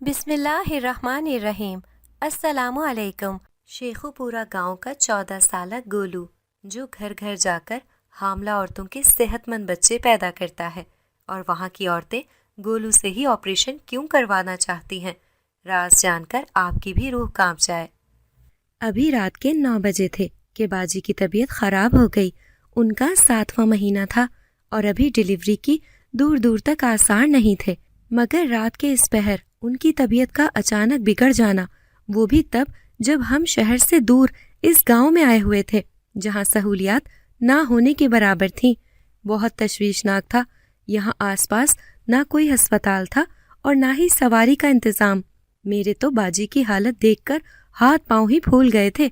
بسم اللہ الرحمن الرحیم۔ السلام علیکم۔ شیخو پورا گاؤں کا 14 سالہ گولو جو گھر گھر جا کر حاملہ عورتوں کے صحت مند بچے پیدا کرتا ہے، اور وہاں کی عورتیں گولو سے ہی آپریشن کیوں کروانا چاہتی ہیں، راز جان کر آپ کی بھی روح کانپ جائے۔ ابھی رات کے 9 بجے تھے کہ باجی کی طبیعت خراب ہو گئی۔ ان کا 7واں مہینہ تھا اور ابھی ڈیلیوری کی دور دور تک آثار نہیں تھے، مگر رات کے اس پہر ان کی طبیعت کا اچانک بگڑ جانا، وہ بھی تب جب ہم شہر سے دور اس گاؤں میں آئے ہوئے تھے جہاں سہولیات نہ ہونے کے برابر تھیں، بہت تشویشناک تھا۔ یہاں آس پاس نہ کوئی ہسپتال تھا اور نہ ہی سواری کا انتظام۔ میرے تو باجی کی حالت دیکھ کر ہاتھ پاؤں ہی پھول گئے تھے۔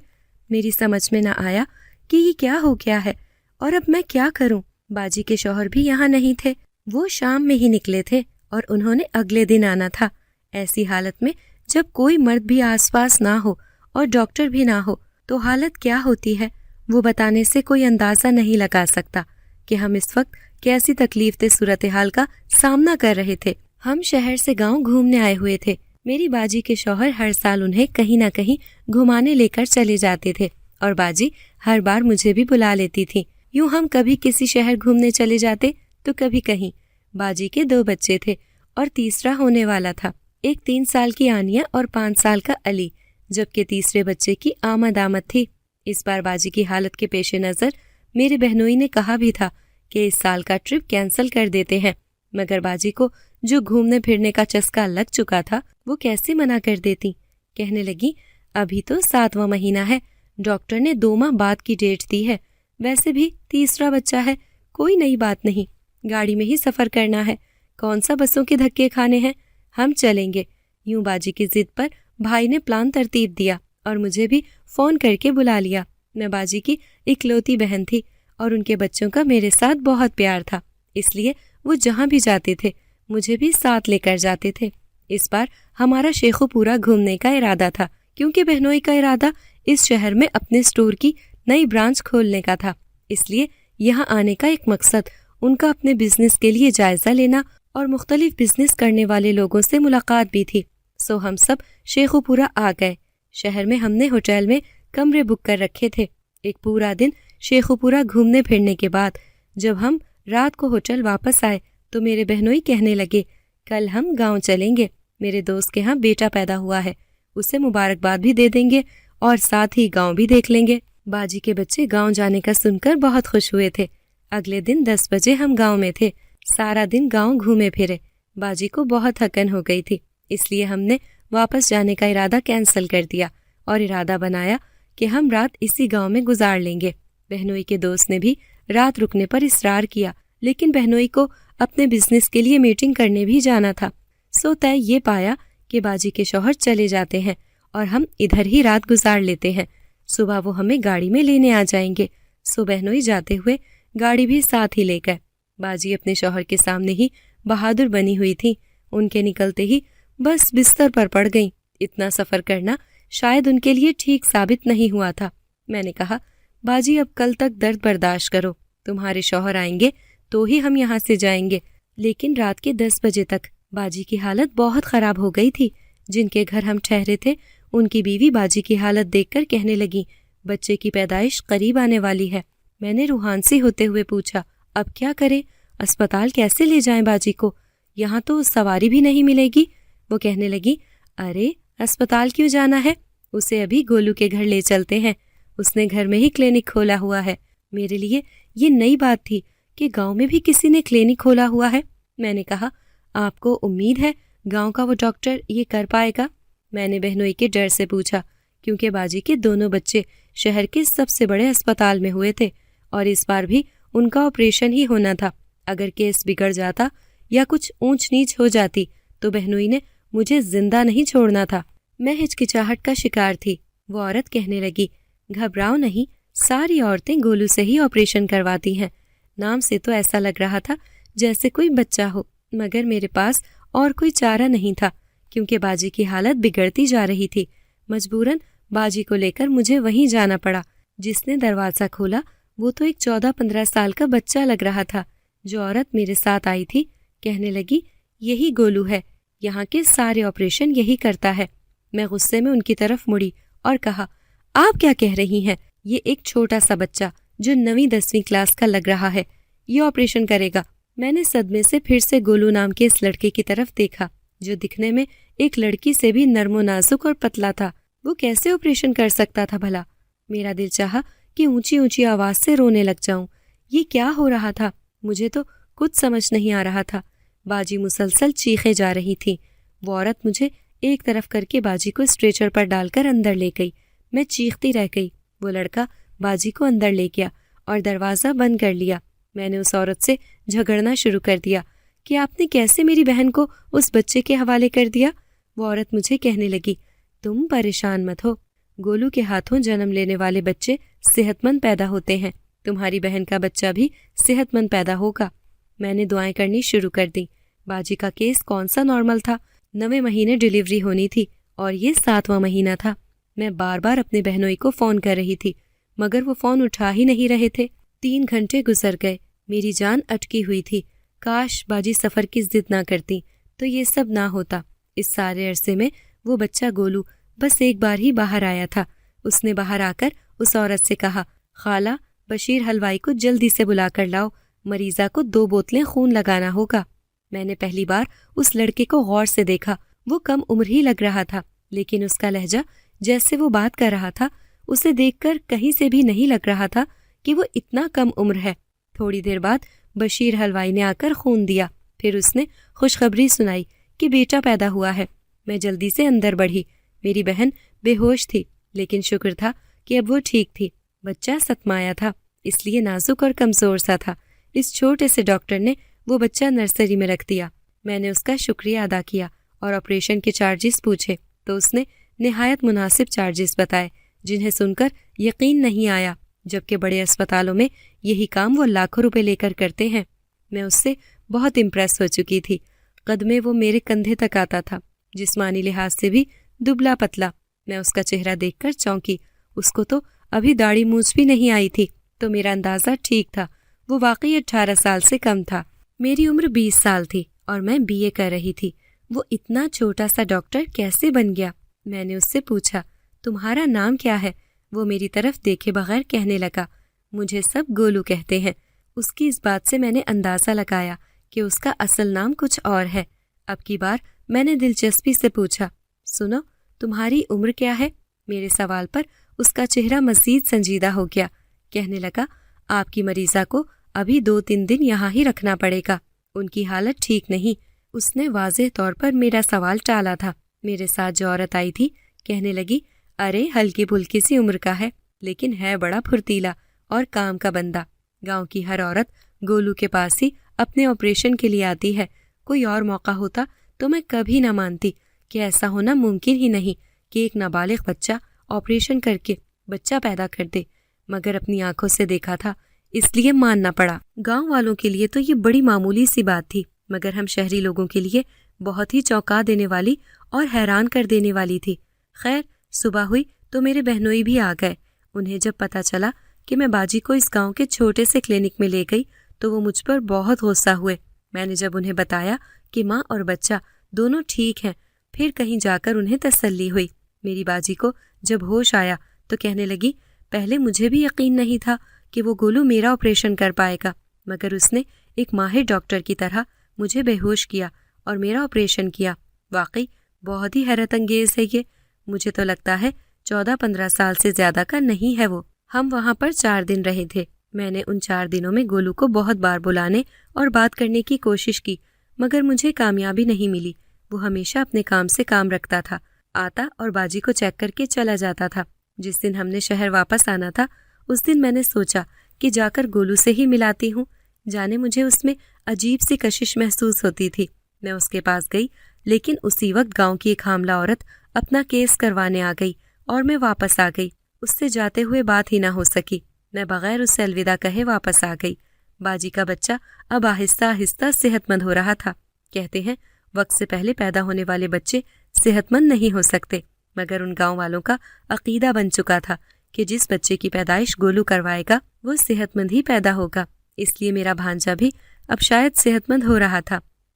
میری سمجھ میں نہ آیا کہ یہ کیا ہو گیا ہے اور اب میں کیا کروں۔ باجی کے شوہر بھی یہاں نہیں تھے، وہ شام میں ہی نکلے تھے اور انہوں نے اگلے دن آنا تھا۔ ایسی حالت میں جب کوئی مرد بھی آس پاس نہ ہو اور ڈاکٹر بھی نہ ہو تو حالت کیا ہوتی ہے، وہ بتانے سے کوئی اندازہ نہیں لگا سکتا کہ ہم اس وقت کیسی تکلیف دہ صورتحال کا سامنا کر رہے تھے۔ ہم شہر سے گاؤں گھومنے آئے ہوئے تھے۔ میری باجی کے شوہر ہر سال انہیں کہیں نہ کہیں گھمانے لے کر چلے جاتے تھے اور باجی ہر بار مجھے بھی بلا لیتی تھی۔ یوں ہم کبھی کسی شہر گھومنے چلے جاتے تو کبھی کہیں۔ باجی کے 2 بچے تھے اور تیسرا ہونے والا تھا، ایک 3 سال کی آنیہ اور 5 سال کا علی، جبکہ تیسرے بچے کی آمد تھی۔ اس بار باجی کی حالت کے پیش نظر میرے بہنوئی نے کہا بھی تھا کہ اس سال کا ٹرپ کینسل کر دیتے ہیں، مگر باجی کو جو گھومنے پھرنے کا چسکا لگ چکا تھا وہ کیسے منع کر دیتی۔ کہنے لگی ابھی تو 7واں مہینہ ہے، ڈاکٹر نے 2 ماہ بعد کی ڈیٹ دی ہے، ویسے بھی تیسرا بچہ ہے، کوئی نئی بات نہیں، گاڑی میں ہی سفر کرنا ہے، کون سا بسوں کے دھکے کھانے ہیں، ہم چلیں گے۔ یوں باجی کی ضد پر بھائی نے پلان ترتیب دیا اور مجھے بھی فون کر کے بلا لیا۔ میں باجی کی اکلوتی بہن تھی اور ان کے بچوں کا میرے ساتھ بہت پیار تھا، اس لیے وہ جہاں بھی جاتے تھے مجھے بھی ساتھ لے کر جاتے تھے۔ اس بار ہمارا شیخو پورا گھومنے کا ارادہ تھا، کیونکہ بہنوئی کا ارادہ اس شہر میں اپنے سٹور کی نئی برانچ کھولنے کا تھا، اس لیے یہاں آنے کا ایک مقصد ان کا اپنے بزنس کے لیے جائزہ لینا اور مختلف بزنس کرنے والے لوگوں سے ملاقات بھی تھی۔ سو ہم سب شیخو پورا آ گئے۔ شہر میں ہم نے ہوٹل میں کمرے بک کر رکھے تھے۔ ایک پورا دن شیخو پورا گھومنے پھرنے کے بعد جب ہم رات کو ہوٹل واپس آئے تو میرے بہنوئی کہنے لگے کل ہم گاؤں چلیں گے، میرے دوست کے ہاں بیٹا پیدا ہوا ہے، اسے مبارکباد بھی دے دیں گے اور ساتھ ہی گاؤں بھی دیکھ لیں گے۔ باجی کے بچے گاؤں جانے کا سن کر بہت خوش ہوئے تھے۔ اگلے دن 10 بجے ہم گاؤں میں تھے، سارا دن گاؤں گھومے پھرے۔ باجی کو بہت تھکن ہو گئی تھی، اس لیے ہم نے واپس جانے کا ارادہ کینسل کر دیا اور ارادہ بنایا کہ ہم رات اسی گاؤں میں گزار لیں گے۔ بہنوئی کے دوست نے بھی رات رکنے پر اصرار کیا، لیکن بہنوئی کو اپنے بزنس کے لیے میٹنگ کرنے بھی جانا تھا، سو طے یہ پایا کہ باجی کے شوہر چلے جاتے ہیں اور ہم ادھر ہی رات گزار لیتے ہیں، صبح وہ ہمیں گاڑی میں لینے آ جائیں گے۔ سو بہنوئی جاتے ہوئے گاڑی بھی ساتھ ہی لے گئے۔ باجی اپنے شوہر کے سامنے ہی بہادر بنی ہوئی تھی، ان کے نکلتے ہی بس بستر پر پڑ گئیں۔ اتنا سفر کرنا شاید ان کے لیے ٹھیک ثابت نہیں ہوا تھا۔ میں نے کہا باجی اب کل تک درد برداشت کرو، تمہارے شوہر آئیں گے تو ہی ہم یہاں سے جائیں گے۔ لیکن رات کے 10 بجے تک باجی کی حالت بہت خراب ہو گئی تھی۔ جن کے گھر ہم ٹھہرے تھے ان کی بیوی باجی کی حالت دیکھ کر کہنے لگی بچے کی پیدائش قریب آنے والی ہے۔ میں نے روحان سی ہوتے ہوئے پوچھا اب کیا کریں، اسپتال کیسے لے جائیں باجی کو، یہاں تو سواری بھی نہیں ملے گی۔ وہ کہنے لگی ارے اسپتال کیوں جانا ہے، اسے ابھی گولو کے گھر لے چلتے ہیں، اس نے گھر میں ہی کلینک کھولا ہوا ہے۔ میرے لیے یہ نئی بات تھی کہ گاؤں میں بھی کسی نے کلینک کھولا ہوا ہے۔ میں نے کہا آپ کو امید ہے گاؤں کا وہ ڈاکٹر یہ کر پائے گا؟ میں نے بہنوئی کے ڈر سے پوچھا، کیونکہ باجی کے دونوں بچے شہر کے سب سے بڑے اسپتال میں ہوئے تھے اور اس بار بھی ان کا آپریشن ہی ہونا تھا۔ اگر کیس بگڑ جاتا یا کچھ اونچ نیچ ہو جاتی تو بہنوئی نے مجھے زندہ نہیں چھوڑنا تھا۔ میں ہچکچاہٹ کا شکار تھی۔ وہ عورت کہنے لگی گھبراؤ نہیں، ساری عورتیں گولو سے ہی آپریشن کرواتی ہیں، نام سے تو ایسا لگ رہا تھا جیسے کوئی بچہ ہو، مگر میرے پاس اور کوئی چارہ نہیں تھا، کیونکہ باجی کی حالت بگڑتی جا رہی تھی۔ مجبوراً باجی کو لے کر مجھے وہیں جانا پڑا۔ جس نے دروازہ کھولا وہ تو ایک 14-15 سال کا بچہ لگ رہا تھا۔ جو عورت میرے ساتھ آئی تھی کہنے لگی یہی گولو ہے، یہاں کے سارے آپریشن یہی کرتا ہے۔ میں غصے میں ان کی طرف مڑی اور کہا، آپ کیا کہہ رہی ہیں؟ یہ ایک چھوٹا سا بچہ جو 9ویں 10ویں کلاس کا لگ رہا ہے، یہ آپریشن کرے گا؟ میں نے صدمے سے پھر سے گولو نام کے اس لڑکے کی طرف دیکھا جو دکھنے میں ایک لڑکی سے بھی نرم و نازک اور پتلا تھا۔ وہ کیسے آپریشن کر سکتا تھا بھلا؟ میرا دل چاہا کہ اونچی اونچی آواز سے رونے لگ جاؤں۔ یہ کیا ہو رہا تھا؟ مجھے تو کچھ سمجھ نہیں آ رہا تھا۔ باجی مسلسل چیخے جا رہی تھی۔ وہ عورت مجھے ایک طرف کر کے باجی کو اسٹریچر پر ڈال کر اندر لے گئی۔ میں چیختی رہ گئی۔ وہ لڑکا باجی کو اندر لے گیا اور دروازہ بند کر لیا۔ میں نے اس عورت سے جھگڑنا شروع کر دیا کہ آپ نے کیسے میری بہن کو اس بچے کے حوالے کر دیا؟ وہ عورت مجھے کہنے لگی، تم پریشان مت ہو، گولو کے ہاتھوں جنم لینے والے بچے صحت مند پیدا ہوتے ہیں، تمہاری بہن کا بچہ بھی صحت مند پیدا ہوگا۔ میں نے دعائیں کرنی شروع کر دیں۔ باجی کا کیس کون سا نارمل تھا؟ 9ویں مہینے ڈیلیوری ہونی تھی اور یہ 7واں مہینہ تھا۔ میں بار بار اپنے بہنوئی کو فون کر رہی تھی مگر وہ فون اٹھا ہی نہیں رہے تھے۔ 3 گھنٹے گزر گئے، میری جان اٹکی ہوئی تھی۔ کاش باجی سفر کی ضد نہ کرتی تو یہ سب نہ ہوتا۔ اس سارے عرصے میں وہ بچہ گولو بس ایک بار ہی باہر آیا تھا۔ اس نے باہر آ کر اس عورت سے کہا، خالہ بشیر حلوائی کو جلدی سے بلا کر لاؤ، مریضہ کو 2 بوتلیں خون لگانا ہوگا۔ میں نے پہلی بار اس لڑکے کو غور سے دیکھا۔ وہ کم عمر ہی لگ رہا تھا لیکن اس کا لہجہ، جیسے وہ بات کر رہا تھا، اسے دیکھ کر کہیں سے بھی نہیں لگ رہا تھا کہ وہ اتنا کم عمر ہے۔ تھوڑی دیر بعد بشیر حلوائی نے آ کر خون دیا۔ پھر اس نے خوشخبری سنائی کہ بیٹا پیدا ہوا ہے۔ میں جلدی سے اندر بڑھی۔ میری بہن بے ہوش تھی لیکن شکر تھا کہ اب وہ ٹھیک تھی۔ بچہ ستمایا تھا اس لیے نازک اور کمزور سا تھا۔ اس چھوٹے سے ڈاکٹر نے وہ بچہ نرسری میں رکھ دیا۔ میں نے اس کا شکریہ ادا کیا اور آپریشن کے چارجز پوچھے تو اس نے نہایت مناسب چارجز بتائے جنہیں سن کر یقین نہیں آیا، جبکہ بڑے اسپتالوں میں یہی کام وہ لاکھوں روپے لے کر کرتے ہیں۔ میں اس سے بہت امپریس ہو چکی تھی۔ قد میں وہ میرے کندھے تک آتا تھا، جسمانی لحاظ سے بھی دبلا پتلا۔ میں اس کا چہرہ دیکھ کر چونکی۔ اس کو تو ابھی داڑھی مونچھ بھی نہیں آئی تھی تو میرا اندازہ ٹھیک تھا۔ وہ واقعی 18 سال سے کم تھا۔ میری عمر 20 سال تھی اور میں BA کر رہی تھی۔ وہ اتنا چھوٹا سا ڈاکٹر کیسے بن گیا؟ میں نے اس سے پوچھا، تمہارا نام کیا ہے؟ وہ میری طرف دیکھے بغیر کہنے لگا، مجھے سب گولو کہتے ہیں۔ اس کی اس بات سے میں نے اندازہ لگایا کہ اس کا اصل نام کچھ اور ہے۔ اب کی بار میں نے دلچسپی سے پوچھا، سنو تمہاری عمر کیا ہے؟ میرے سوال پر اس کا چہرہ مزید سنجیدہ ہو گیا۔ کہنے لگا، آپ کی مریضہ کو ابھی 2-3 دن یہاں ہی رکھنا پڑے گا، ان کی حالت ٹھیک نہیں۔ اس نے واضح طور پر میرا سوال ٹالا تھا۔ میرے ساتھ جو عورت آئی تھی کہنے لگی، ارے ہلکی پھلکی سی عمر کا ہے لیکن ہے بڑا پھرتیلا اور کام کا بندہ۔ گاؤں کی ہر عورت گولو کے پاس ہی اپنے آپریشن کے لیے آتی ہے۔ کوئی اور موقع ہوتا تو میں کبھی نہ مانتی کہ ایسا ہونا ممکن ہی نہیں کہ ایک نابالغ بچہ آپریشن کر کے بچہ پیدا کر دے، مگر اپنی آنکھوں سے دیکھا تھا اس لیے ماننا پڑا۔ گاؤں والوں کے لیے تو یہ بڑی معمولی سی بات تھی مگر ہم شہری لوگوں کے لیے بہت ہی چونکا دینے والی اور حیران کر دینے والی تھی۔ خیر صبح ہوئی تو میرے بہنوئی بھی آ گئے۔ انہیں جب پتہ چلا کہ میں باجی کو اس گاؤں کے چھوٹے سے کلینک میں لے گئی تو وہ مجھ پر بہت غصہ ہوئے۔ میں نے جب انہیں بتایا کہ ماں اور بچہ دونوں ٹھیک ہیں، پھر کہیں جا کر انہیں تسلی ہوئی۔ میری باجی کو جب ہوش آیا تو کہنے لگی، پہلے مجھے بھی یقین نہیں تھا کہ وہ گولو میرا آپریشن کر پائے گا، مگر اس نے ایک ماہر ڈاکٹر کی طرح مجھے بے ہوش کیا اور میرا آپریشن کیا۔ واقعی بہت ہی حیرت انگیز ہے یہ۔ مجھے تو لگتا ہے 14-15 سال سے زیادہ کا نہیں ہے وہ۔ ہم وہاں پر 4 دن رہے تھے۔ میں نے ان 4 دنوں میں گولو کو بہت بار بلانے اور بات کرنے کی کوشش کی مگر مجھے کامیابی نہیں ملی۔ وہ ہمیشہ اپنے کام سے کام رکھتا تھا، آتا اور باجی کو چیک کر کے چلا جاتا تھا۔ جس دن ہم نے شہر واپس آنا تھا اس دن میں نے سوچا کہ جا کر گولو سے ہی ملاتی ہوں، جانے مجھے اس میں عجیب سی کشش محسوس ہوتی تھی۔ میں اس کے پاس گئی لیکن اسی وقت گاؤں کی ایک حاملہ عورت اپنا کیس کروانے آ گئی اور میں واپس آ گئی۔ اس سے جاتے ہوئے بات ہی نہ ہو سکی۔ میں بغیر اس سے الوداع کہے واپس آ گئی۔ باجی کا بچہ اب آہستہ آہستہ صحت مند ہو رہا تھا۔ کہتے ہیں وقت سے پہلے پیدا ہونے والے بچے صحت مند نہیں ہو سکتے، مگر ان گاؤں والوں کا عقیدہ بن چکا تھا کہ جس بچے کی پیدائش گولو کروائے گا وہ صحت مند ہی پیدا ہوگا۔ اس لیے میرا بھانجا بھی اب شاید صحت مند ہو رہا تھا۔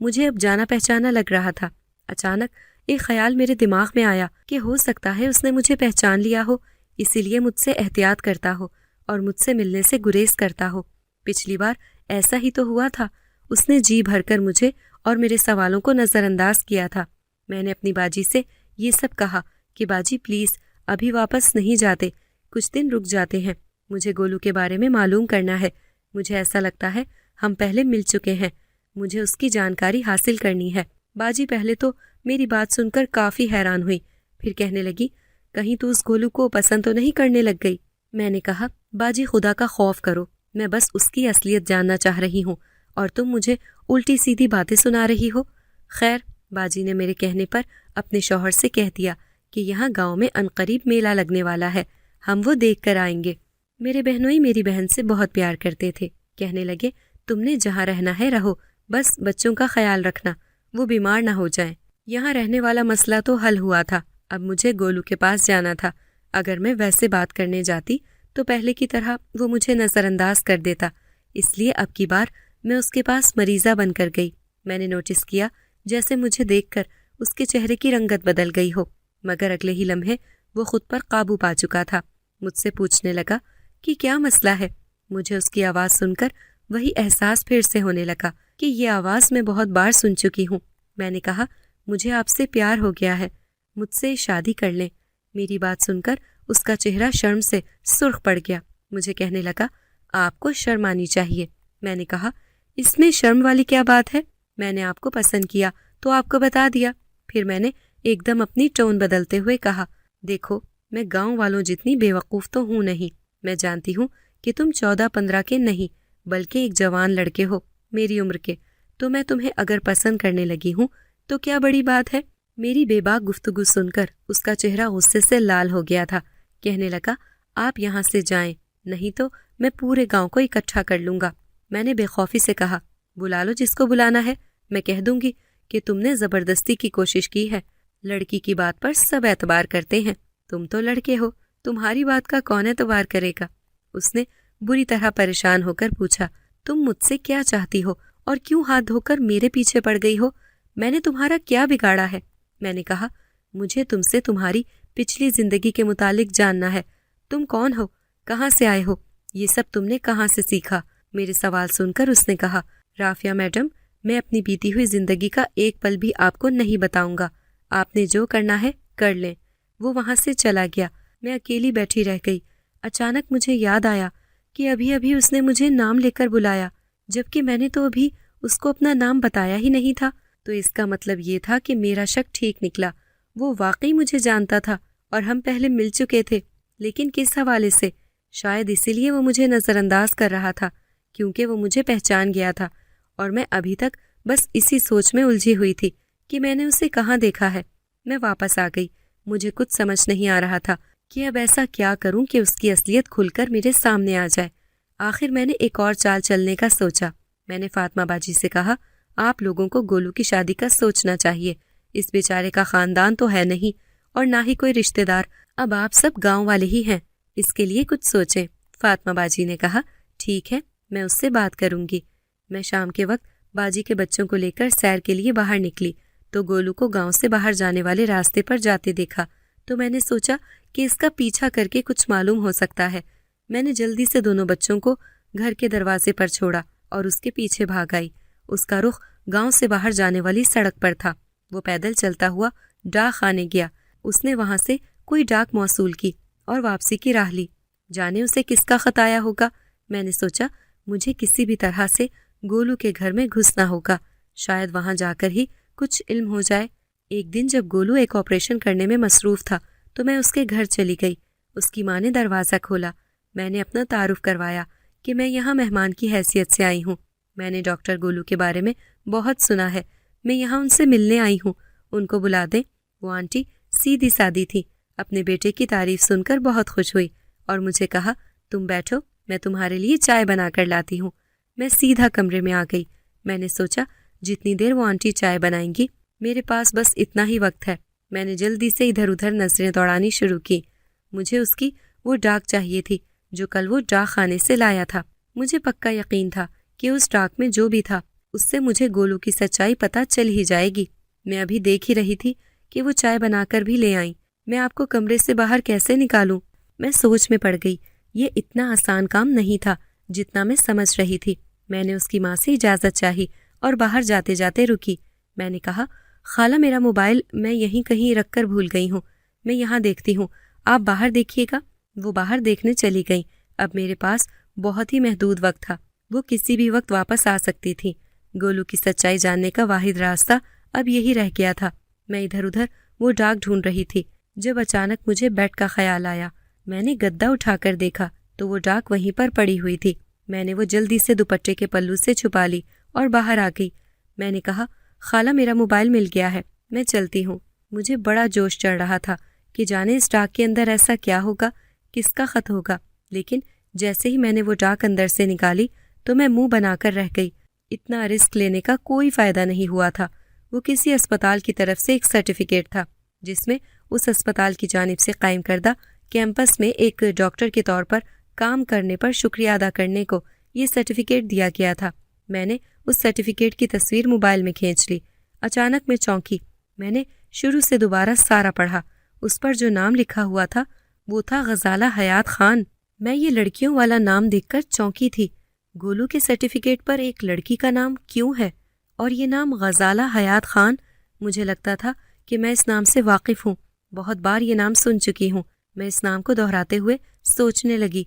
مجھے اب جانا پہچانا لگ رہا تھا۔ اچانک ایک خیال میرے دماغ میں آیا کہ ہو سکتا ہے اس نے مجھے پہچان لیا ہو، اسی لیے مجھ سے احتیاط کرتا ہو اور مجھ سے ملنے سے گریز کرتا ہو۔ پچھلی بار ایسا ہی تو ہوا تھا، اس نے جی بھر کر مجھے اور میرے سوالوں کو نظر انداز کیا تھا۔ میں نے اپنی باجی سے یہ سب کہا کہ باجی پلیز ابھی واپس نہیں جاتے، کچھ دن رک جاتے ہیں، مجھے گولو کے بارے میں معلوم کرنا ہے۔ مجھے ایسا لگتا ہے ہم پہلے مل چکے ہیں، مجھے اس کی جانکاری حاصل کرنی ہے۔ باجی پہلے تو میری بات سن کر کافی حیران ہوئی، پھر کہنے لگی کہیں تو اس گولو کو پسند تو نہیں کرنے لگ گئی؟ میں نے کہا باجی خدا کا خوف کرو، میں بس اس کی اصلیت جاننا چاہ رہی ہوں اور تم مجھے الٹی سیدھی باتیں سنا رہی ہو۔ خیر، باجی نے میرے کہنے پر اپنے شوہر سے کہہ دیا کہ یہاں گاؤں میں عنقریب میلہ لگنے والا ہے، ہم وہ دیکھ کر آئیں گے۔ میرے بہنوئی میری بہن سے بہت پیار کرتے تھے، کہنے لگے تم نے جہاں رہنا ہے رہو، بس بچوں کا خیال رکھنا، وہ بیمار نہ ہو جائیں۔ یہاں رہنے والا مسئلہ تو حل ہوا تھا، اب مجھے گولو کے پاس جانا تھا۔ اگر میں ویسے بات کرنے جاتی تو پہلے کی طرح وہ مجھے نظر انداز کر دیتا، اس لیے اب کی بار میں اس کے پاس مریضہ بن کر گئی۔ میں نے نوٹس کیا جیسے مجھے دیکھ کر اس کے چہرے کی رنگت بدل گئی ہو، مگر اگلے ہی لمحے وہ خود پر قابو پا چکا تھا۔ مجھ سے پوچھنے لگا کہ کیا مسئلہ ہے؟ مجھے اس کی آواز سن کر وہی احساس پھر سے ہونے لگا کہ یہ آواز میں بہت بار سن چکی ہوں۔ میں نے کہا مجھے آپ سے پیار ہو گیا ہے، مجھ سے شادی کر لیں۔ میری بات سن کر اس کا چہرہ شرم سے سرخ پڑ گیا۔ مجھے کہنے لگا آپ کو شرم آنی چاہیے۔ میں نے کہا اس میں شرم والی کیا بات ہے؟ میں نے آپ کو پسند کیا تو آپ کو بتا دیا۔ پھر میں نے ایک دم اپنی ٹون بدلتے ہوئے کہا دیکھو میں گاؤں والوں جتنی بے وقوف تو ہوں نہیں، میں جانتی ہوں کہ تم 14-15 کے نہیں بلکہ ایک جوان لڑکے ہو میری عمر کے، تو میں تمہیں اگر پسند کرنے لگی ہوں تو کیا بڑی بات ہے؟ میری بے باک گفتگو سن کر اس کا چہرہ غصے سے لال ہو گیا تھا، کہنے لگا آپ یہاں سے جائیں نہیں تو میں پورے گاؤں کو اکٹھا کر لوں گا۔ میں نے بے خوفی سے کہا بلا لو جس کو بلانا ہے، میں کہہ دوں گی کہ تم نے زبردستی کی کوشش کی ہے، لڑکی کی بات پر سب اعتبار کرتے ہیں، تم تو لڑکے ہو، تمہاری بات کا کون اعتبار کرے گا؟ اس نے بری طرح پریشان ہو کر پوچھا تم مجھ سے کیا چاہتی ہو اور کیوں ہاتھ دھو کر میرے پیچھے پڑ گئی ہو؟ میں نے تمہارا کیا بگاڑا ہے؟ میں نے کہا مجھے تم سے تمہاری پچھلی زندگی کے متعلق جاننا ہے، تم کون ہو، کہاں سے آئے ہو، یہ سب تم نے کہاں سے سیکھا؟ میرے سوال سن کر اس نے کہا رافعہ میڈم میں اپنی بیتی ہوئی زندگی کا ایک پل بھی آپ کو نہیں بتاؤں گا، آپ نے جو کرنا ہے کر لیں۔ وہ وہاں سے چلا گیا، میں اکیلی بیٹھی رہ گئی۔ اچانک مجھے یاد آیا کہ ابھی ابھی اس نے مجھے نام لے کر بلایا، جبکہ میں نے تو ابھی اس کو اپنا نام بتایا ہی نہیں تھا۔ تو اس کا مطلب یہ تھا کہ میرا شک ٹھیک نکلا، وہ واقعی مجھے جانتا تھا اور ہم پہلے مل چکے تھے، لیکن کس حوالے سے؟ شاید اسی لیے وہ مجھے نظر انداز کر رہا تھا کیونکہ وہ مجھے پہچان گیا تھا، اور میں ابھی تک بس اسی سوچ میں الجھی ہوئی تھی کہ میں نے اسے کہاں دیکھا ہے۔ میں واپس آ گئی، مجھے کچھ سمجھ نہیں آ رہا تھا کہ اب ایسا کیا کروں کہ اس کی اصلیت کھل کر میرے سامنے آ جائے۔ آخر میں نے ایک اور چال چلنے کا سوچا۔ میں نے فاطمہ باجی سے کہا آپ لوگوں کو گولو کی شادی کا سوچنا چاہیے، اس بیچارے کا خاندان تو ہے نہیں اور نہ ہی کوئی رشتہ دار، اب آپ سب گاؤں والے ہی ہیں، اس کے لیے کچھ سوچیں۔ فاطمہ باجی نے کہا ٹھیک ہے میں اس سے بات کروں گی۔ میں شام کے وقت باجی کے بچوں کو لے کر سیر کے لیے باہر نکلی تو گولو کو گاؤں سے باہر جانے والے راستے پر جاتے دیکھا، تو میں نے سوچا کہ اس کا پیچھا کر کے کچھ معلوم ہو سکتا ہے۔ میں نے جلدی سے دونوں بچوں کو گھر کے دروازے پر چھوڑا اور اس کے پیچھے بھاگ آئی۔ اس کا رخ گاؤں سے باہر جانے والی سڑک پر تھا، وہ پیدل چلتا ہوا ڈاک خانے گیا، اس نے وہاں سے کوئی ڈاک موصول کی اور واپسی کی راہ لی۔ جانے اسے کس کا خط آیا ہوگا؟ میں نے سوچا مجھے کسی بھی طرح سے گولو کے گھر میں گھسنا ہوگا، شاید وہاں جا کر ہی کچھ علم ہو جائے۔ ایک دن جب گولو ایک آپریشن کرنے میں مصروف تھا تو میں اس کے گھر چلی گئی۔ اس کی ماں نے دروازہ کھولا، میں نے اپنا تعارف کروایا کہ میں یہاں مہمان کی حیثیت سے آئی ہوں، میں نے ڈاکٹر گولو کے بارے میں بہت سنا ہے، میں یہاں ان سے ملنے آئی ہوں، ان کو بلا دیں۔ وہ آنٹی سیدھی سادی تھی، اپنے بیٹے کی تعریف سن کر بہت خوش ہوئی اور مجھے کہا تم بیٹھو میں تمہارے لیے چائے بنا کر لاتی ہوں۔ میں سیدھا کمرے میں آ گئی۔ میں نے سوچا جتنی دیر وہ آنٹی چائے بنائیں گی میرے پاس بس اتنا ہی وقت ہے۔ میں نے جلدی سے ادھر ادھر نظریں دوڑانی شروع کی۔ مجھے اس کی وہ ڈاک چاہیے تھی جو کل وہ ڈاک خانے سے لایا تھا۔ مجھے پکا یقین تھا کہ اس ڈاک میں جو بھی تھا اس سے مجھے گولو کی سچائی پتہ چل ہی جائے گی۔ میں ابھی دیکھ ہی رہی تھی کہ وہ چائے بنا کر بھی لے آئیں۔ میں آپ کو کمرے سے باہر کیسے نکالوں؟ میں سوچ میں پڑ گئی۔ یہ اتنا آسان کام نہیں تھا جتنا میں سمجھ رہی تھی۔ میں نے اس کی ماں سے اجازت چاہی اور باہر جاتے جاتے رکی۔ میں نے کہا، خالہ میرا موبائل میں یہیں کہیں رکھ کر بھول گئی ہوں، میں یہاں دیکھتی ہوں، آپ باہر دیکھیے گا۔ وہ باہر دیکھنے چلی گئیں۔ اب میرے پاس بہت ہی محدود وقت تھا، وہ کسی بھی وقت واپس آ سکتی تھی۔ گولو کی سچائی جاننے کا واحد راستہ اب یہی رہ گیا تھا۔ میں ادھر ادھر وہ ڈاک ڈھونڈ رہی تھی جب اچانک مجھے بیڈ کا خیال آیا۔ میں نے گدا اٹھا کر دیکھا تو وہ ڈاک وہیں پر پڑی ہوئی تھی۔ میں نے وہ جلدی سے دوپٹے کے پلو سے چھپا لی اور باہر آ گئی۔ میں نے کہا، خالہ میرا موبائل مل گیا ہے، میں چلتی ہوں۔ مجھے بڑا جوش چڑھ رہا تھا کہ جانے اس ڈاک کے اندر ایسا کیا ہوگا، کس کا خط ہوگا، لیکن جیسے ہی میں نے وہ ڈاک اندر سے نکالی تو میں منہ بنا کر رہ گئی۔ اتنا رسک لینے کا کوئی فائدہ نہیں ہوا تھا۔ وہ کسی اسپتال کی طرف سے ایک سرٹیفکیٹ تھا جس میں اس اسپتال کی جانب سے قائم کردہ کیمپس میں ایک ڈاکٹر کے طور پر کام کرنے پر شکریہ ادا کرنے کو یہ سرٹیفکیٹ دیا گیا تھا۔ میں نے اس سرٹیفکیٹ کی تصویر موبائل میں کھینچ لی۔ اچانک میں چونکی۔ میں نے شروع سے دوبارہ سارا پڑھا۔ اس پر جو نام لکھا ہوا تھا وہ تھا غزالہ حیات خان۔ میں یہ لڑکیوں والا نام دیکھ کر چونکی تھی۔ گولو کے سرٹیفکیٹ پر ایک لڑکی کا نام کیوں ہے؟ اور یہ نام غزالہ حیات خان؟ مجھے لگتا تھا کہ میں اس نام سے واقف ہوں، بہت بار یہ نام سن چکی ہوں۔ میں اس نام کو دہراتے ہوئے سوچنے لگی،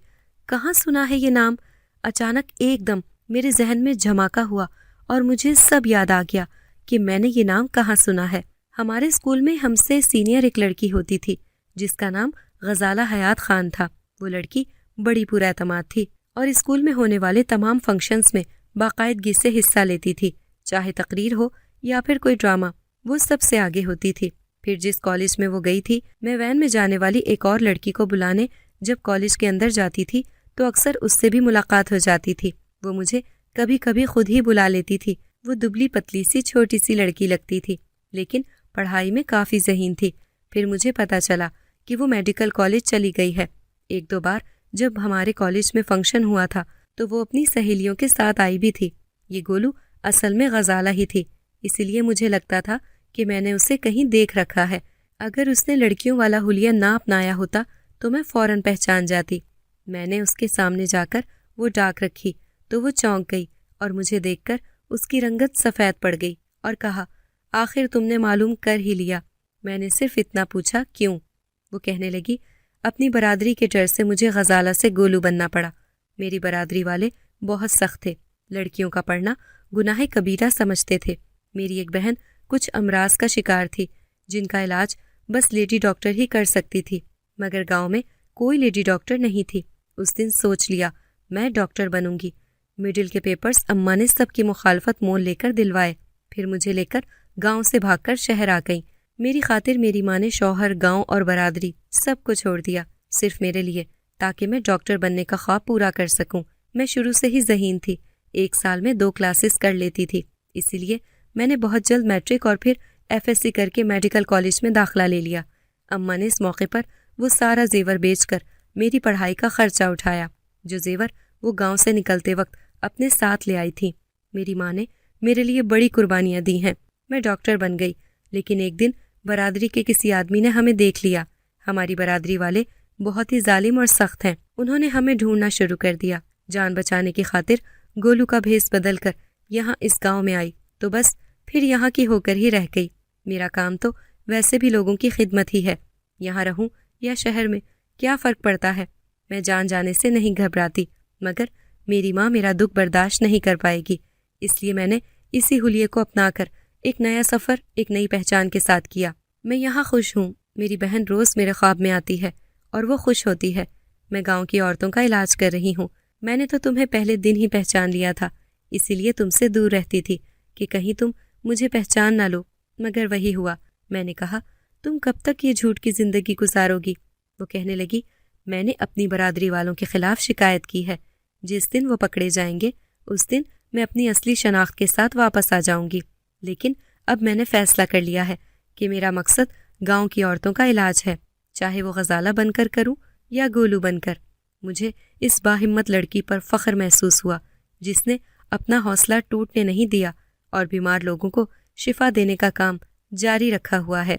کہاں سنا ہے یہ نام؟ اچانک ایک دم میرے ذہن میں جھماکا ہوا اور مجھے سب یاد آ گیا کہ میں نے یہ نام کہاں سنا ہے۔ ہمارے اسکول میں ہم سے سینئر ایک لڑکی ہوتی تھی جس کا نام غزالہ حیات خان تھا۔ وہ لڑکی بڑی پر اعتماد تھی اور اسکول میں ہونے والے تمام فنکشنز میں باقاعدگی سے حصہ لیتی تھی، چاہے تقریر ہو یا پھر کوئی ڈرامہ، وہ سب سے آگے ہوتی تھی۔ پھر جس کالج میں وہ گئی تھی، میں وین میں جانے والی ایک اور لڑکی کو بلانے جب کالج کے اندر جاتی تھی تو اکثر اس سے بھی ملاقات ہو جاتی تھی۔ وہ مجھے کبھی کبھی خود ہی بلا لیتی تھی۔ وہ دبلی پتلی سی چھوٹی سی لڑکی لگتی تھی لیکن پڑھائی میں کافی ذہین تھی۔ پھر مجھے پتا چلا کہ وہ میڈیکل کالج چلی گئی ہے۔ ایک دو بار جب ہمارے کالج میں فنکشن ہوا تھا تو وہ اپنی سہیلیوں کے ساتھ آئی بھی تھی۔ یہ گولو اصل میں غزالہ ہی تھی، اسی لیے مجھے لگتا تھا کہ میں نے اسے کہیں دیکھ رکھا ہے۔ اگر اس نے لڑکیوں والا حلیہ نہ اپنایا ہوتا تو میں فوراً پہچان جاتی۔ میں نے اس کے سامنے جا کر وہ ڈاک رکھی تو وہ چونک گئی اور مجھے دیکھ کر اس کی رنگت سفید پڑ گئی اور کہا، آخر تم نے معلوم کر ہی لیا۔ میں نے صرف اتنا پوچھا، کیوں؟ وہ کہنے لگی، اپنی برادری کے ڈر سے مجھے غزالہ سے گولو بننا پڑا۔ میری برادری والے بہت سخت تھے، لڑکیوں کا پڑھنا گناہ کبیرہ سمجھتے تھے۔ میری ایک بہن کچھ امراض کا شکار تھی جن کا علاج بس لیڈی ڈاکٹر ہی کر سکتی تھی، مگر گاؤں میں کوئی لیڈی ڈاکٹر نہیں تھی۔ اس دن سوچ لیا میں ڈاکٹر بنوں گی۔ مڈل کے پیپرز اماں نے سب کی مخالفت مول لے کر دلوائے، پھر مجھے لے کر گاؤں سے بھاگ کر شہر آ گئیں۔ میری خاطر میری ماں نے شوہر، گاؤں اور برادری سب کو چھوڑ دیا، صرف میرے لیے، تاکہ میں ڈاکٹر بننے کا خواب پورا کر سکوں۔ میں شروع سے ہی ذہین تھی، ایک سال میں 2 کلاسز کر لیتی تھی، اسی لیے میں نے بہت جلد میٹرک اور پھر FSC کر کے میڈیکل کالج میں داخلہ لے لیا۔ اماں نے اس موقع پر وہ سارا زیور بیچ کر میری پڑھائی کا خرچہ اٹھایا، جو زیور وہ گاؤں سے نکلتے وقت اپنے ساتھ لے آئی تھی۔ میری ماں نے میرے لیے بڑی قربانیاں دی ہیں۔ میں ڈاکٹر بن گئی، لیکن ایک دن برادری کے کسی آدمی نے ہمیں دیکھ لیا۔ ہماری برادری والے بہت ہی ظالم اور سخت ہیں۔ انہوں نے ہمیں ڈھونڈنا شروع کر دیا۔ جان بچانے کی خاطر گولو کا بھیس بدل کر یہاں اس گاؤں میں آئی تو بس پھر یہاں کی ہو کر ہی رہ گئی۔ میرا کام تو ویسے بھی لوگوں کی خدمت ہی ہے، یہاں رہوں یا شہر میں کیا فرق پڑتا ہے؟ میں جان جانے سے نہیں گھبراتی، مگر میری ماں میرا دکھ برداشت نہیں کر پائے گی، اس لیے میں نے اسی حلیے کو اپنا کر ایک نیا سفر، ایک نئی پہچان کے ساتھ کیا۔ میں یہاں خوش ہوں، میری بہن روز میرے خواب میں آتی ہے اور وہ خوش ہوتی ہے۔ میں گاؤں کی عورتوں کا علاج کر رہی ہوں۔ میں نے تو تمہیں پہلے دن ہی پہچان لیا تھا، اسی لیے تم سے دور رہتی تھی کہ کہیں تم مجھے پہچان نہ لو، مگر وہی ہوا۔ میں نے کہا، تم کب تک یہ جھوٹ کی زندگی گزارو گی؟ وہ کہنے لگی، میں نے اپنی برادری والوں کے خلاف شکایت کی ہے، جس دن وہ پکڑے جائیں گے اس دن میں اپنی اصلی شناخت کے ساتھ واپس آ جاؤں گی۔ لیکن اب میں نے فیصلہ کر لیا ہے کہ میرا مقصد گاؤں کی عورتوں کا علاج ہے، چاہے وہ غزالہ بن کر کروں یا گولو بن کر۔ مجھے اس باہمت لڑکی پر فخر محسوس ہوا جس نے اپنا حوصلہ ٹوٹنے نہیں دیا اور بیمار لوگوں کو شفا دینے کا کام جاری رکھا ہوا ہے۔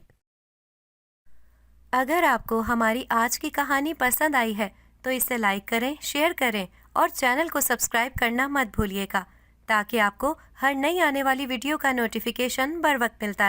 اگر آپ کو ہماری آج کی کہانی پسند آئی ہے تو اسے لائک کریں، شیئر کریں اور چینل کو سبسکرائب کرنا مت بھولیے گا تاکہ آپ کو ہر نئی آنے والی ویڈیو کا نوٹیفیکیشن بر وقت ملتا رہے۔